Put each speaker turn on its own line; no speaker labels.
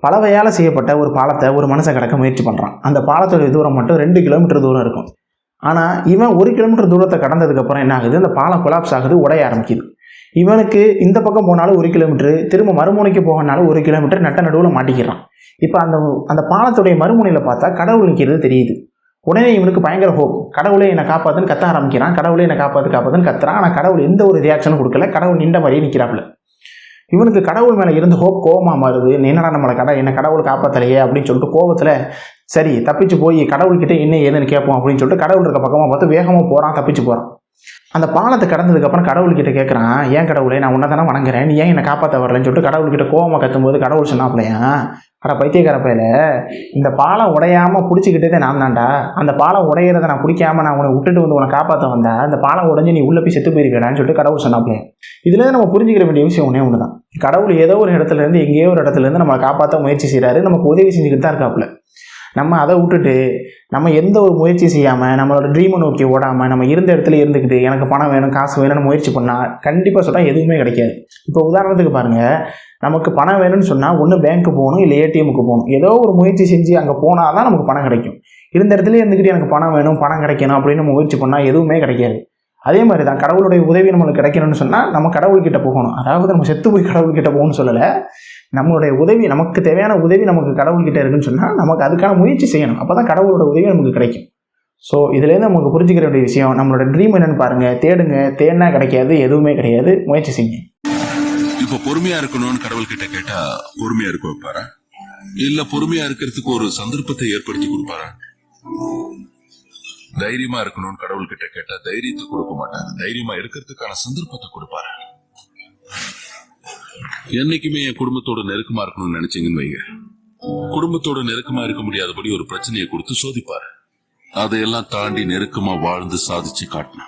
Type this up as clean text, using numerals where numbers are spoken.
பலவையால் செய்யப்பட்ட ஒரு பாலத்தை ஒரு மனுஷன் கடக்க முயற்சி பண்ணுறான். அந்த பாலத்தோடைய தூரம் மட்டும் 2 கிலோமீட்டர் தூரம் இருக்கும். ஆனால் இவன் 1 கிலோமீட்டர் தூரத்தை கடந்ததுக்கப்புறம் என்ன ஆகுது, அந்த பாலம் கொலாப்ஸ் ஆகுது, உடைய ஆரம்பிக்குது. இவனுக்கு இந்த பக்கம் போனாலும் 1 கிலோமீட்டர், திரும்ப மறுமுனைக்கு போகனாலும் 1 கிலோமீட்டர், நட்ட நடுவில் மாட்டிக்கிறான். இப்போ அந்த பாலத்துடைய மறுமுனையில் பார்த்தா கடவுள் நிற்கிறது தெரியுது. உடனே இவனுக்கு பயங்கர ஹோப், கடவுளே என்னை காப்பாற்றுன்னு கத்த ஆரம்பிக்கிறான். கடவுளே என்னை காப்பாற்றுன்னு கத்துறான். ஆனால் கடவுள் எந்த ஒரு ரியாக்ஷனும் கொடுக்கல. கடவுள் நின்ற மாதிரியே நிற்கிறாப்புல. இவனுக்கு கடவுள் மேலே இருந்து ஹோப் கோபமாக மாறுது. என்னடா நம்மளை என்ன கடவுள் காப்பாற்றலையே அப்படின்னு சொல்லிட்டு கோபத்தில் சரி தப்பிச்சு போய் கடவுள்கிட்ட என்ன ஏதுன்னு கேட்போம் அப்படின்னு சொல்லிட்டு கடவுள் இருக்க பக்கமாக பார்த்து வேகமாக போகிறான், தப்பிச்சு போகிறான். அந்த பாலத்தை கடந்ததுக்கப்புறம் கடவுள்கிட்ட கேட்குறான், ஏன் கடவுளே நான் உன்னை தானே வணங்குறேன், நீ ஏன் என்னை காப்பாற்ற வரலன்னு சொல்லிட்டு கடவுள்கிட்ட கோபமாக கத்தும்போது கடவுள் சொன்னாப்லையா, அட பைத்தியக்கார பையில, இந்த பாலம் உடையாமல் பிடிச்சிக்கிட்டதே நான் தான்டா. அந்த பாலம் உடையிறத நான் பிடிக்காம நான் உன்னை விட்டுட்டு வந்து உன்னை காப்பாற்ற வந்தேன். அந்த பாலம் உடஞ்சி நீ உள்ளே போய் செத்து போயிருக்கடான்னு சொல்லிட்டு கடவுள் சொன்னாப்லையா. இதுலேருந்து நம்ம புரிஞ்சுக்கிற வேண்டிய விஷயம் ஒன்று தான். கடவுள் ஏதோ ஒரு இடத்துலேருந்து எங்கேயோ ஒரு இடத்துலேருந்து நம்மளை காப்பாற்ற முயற்சி செய்கிறாரு, நமக்கு உதவி செஞ்சுக்கிட்டு தான் இருக்காப்புல. நம்ம அதை விட்டுட்டு நம்ம எந்த ஒரு முயற்சி செய்யாமல் நம்மளோட ட்ரீமை நோக்கி ஓடாமல் நம்ம இருந்த இடத்துல இருந்துக்கிட்டு எனக்கு பணம் வேணும் காசு வேணும்னு முயற்சி பண்ணால் கண்டிப்பாக சொன்னால் எதுவுமே கிடைக்காது. இப்போ உதாரணத்துக்கு பாருங்கள், நமக்கு பணம் வேணும்னு சொன்னால் ஒன்று பேங்க்கு போகணும், இல்லை ஏடிஎம்முக்கு போகணும். ஏதோ ஒரு முயற்சி செஞ்சு அங்கே போனால் தான் நமக்கு பணம் கிடைக்கும். இருந்த இடத்துல இருந்துக்கிட்டு எனக்கு பணம் வேணும் பணம் கிடைக்கணும் அப்படின்னு முயற்சி பண்ணால் எதுவுமே கிடைக்காது. அதே மாதிரி தான் கடவுளுடைய உதவி நம்மளுக்கு கிடைக்கணும்னு சொன்னால் நம்ம கடவுள்கிட்ட போகணும். அதாவது நம்ம செத்து போய் கடவுள்கிட்ட போகணும்னு சொல்லலை. நம்மளுடைய உதவி, நமக்கு தேவையான உதவி நமக்கு கடவுள்கிட்ட இருக்குன்னு சொன்னால் நமக்கு அதுக்கான முயற்சி செய்யணும். அப்போ தான் கடவுளோட உதவி நமக்கு கிடைக்கும். ஸோ இதுலேருந்து நமக்கு புரிஞ்சுக்கிற வேண்டிய விஷயம், நம்மளோட ட்ரீம் என்னன்னு பாருங்கள், தேடுங்க, தேடினா கிடைக்காது, எதுவுமே கிடையாது, முயற்சி செய்யுங்க.
இப்போ பொறுமையா இருக்கணும்னு கடவுள்கிட்ட கேட்டா பொறுமையா இருக்க வைப்பாரா, இல்ல பொறுமையா இருக்கிறதுக்கு ஒரு சந்தர்ப்பத்தை ஏற்படுத்தி கொடுப்பாரா? தைரியமா இருக்கணும்னு கடவுள்கிட்ட கேட்டா தைரியத்தை கொடுக்க மாட்டாரு, தைரியமா இருக்கிறதுக்கான சந்தர்ப்பத்தை கொடுப்பாரு. என்னைக்குமே என் குடும்பத்தோட நெருக்கமா இருக்கணும்னு நினைச்சீங்கன்னு வைங்க, குடும்பத்தோட நெருக்கமா இருக்க முடியாதபடி ஒரு பிரச்சனையை கொடுத்து சோதிப்பாரு. அதையெல்லாம் தாண்டி நெருக்கமா வாழ்ந்து சாதிச்சு காட்டினா